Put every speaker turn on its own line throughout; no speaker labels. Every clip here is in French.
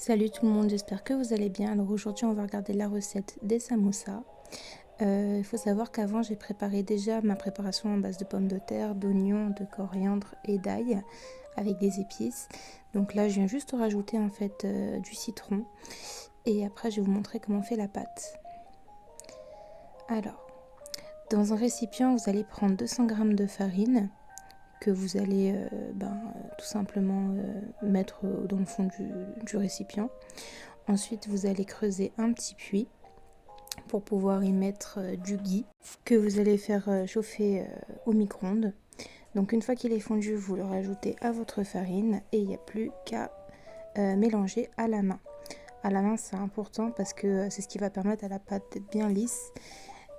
Salut tout le monde, j'espère que vous allez bien. Alors aujourd'hui on va regarder la recette des samoussas. Il faut savoir qu'avant j'ai préparé déjà ma préparation en base de pommes de terre, d'oignons, de coriandre et d'ail avec des épices. Donc là je viens juste rajouter en fait du citron et après je vais vous montrer comment on fait la pâte. Alors dans un récipient vous allez prendre 200 g de farine que vous allez tout simplement mettre dans le fond du récipient. Ensuite, vous allez creuser un petit puits pour pouvoir y mettre du ghee que vous allez faire chauffer au micro-ondes. Donc une fois qu'il est fondu, vous le rajoutez à votre farine et il n'y a plus qu'à mélanger à la main. À la main, c'est important parce que c'est ce qui va permettre à la pâte d'être bien lisse.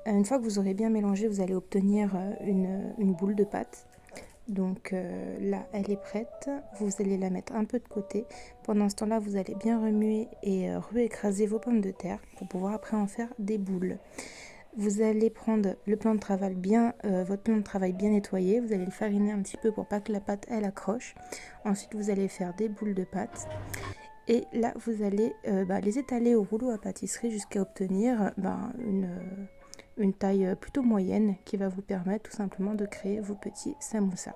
Une fois que vous aurez bien mélangé, vous allez obtenir une boule de pâte. Donc là, elle est prête. Vous allez la mettre un peu de côté. Pendant ce temps-là, vous allez bien remuer et réécraser vos pommes de terre pour pouvoir après en faire des boules. Vous allez prendre le plan de travail votre plan de travail bien nettoyé. Vous allez le fariner un petit peu pour pas que la pâte elle accroche. Ensuite, vous allez faire des boules de pâte. Et là, vous allez les étaler au rouleau à pâtisserie jusqu'à obtenir une taille plutôt moyenne qui va vous permettre tout simplement de créer vos petits samoussas.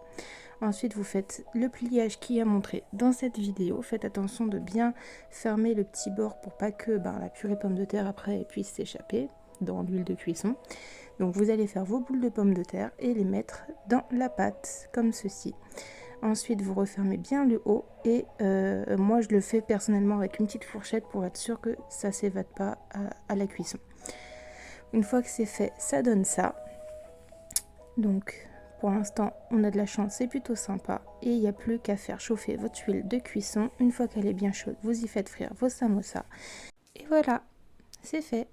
Ensuite, vous faites le pliage qui est montré dans cette vidéo. Faites attention de bien fermer le petit bord pour pas que la purée pomme de terre après puisse s'échapper dans l'huile de cuisson. Donc vous allez faire vos boules de pommes de terre et les mettre dans la pâte comme ceci. Ensuite, vous refermez bien le haut et moi je le fais personnellement avec une petite fourchette pour être sûr que ça ne s'évade pas à la cuisson. Une fois que c'est fait, ça donne ça. Donc pour l'instant, on a de la chance, c'est plutôt sympa. Et il n'y a plus qu'à faire chauffer votre huile de cuisson. Une fois qu'elle est bien chaude, vous y faites frire vos samosas. Et voilà, c'est fait.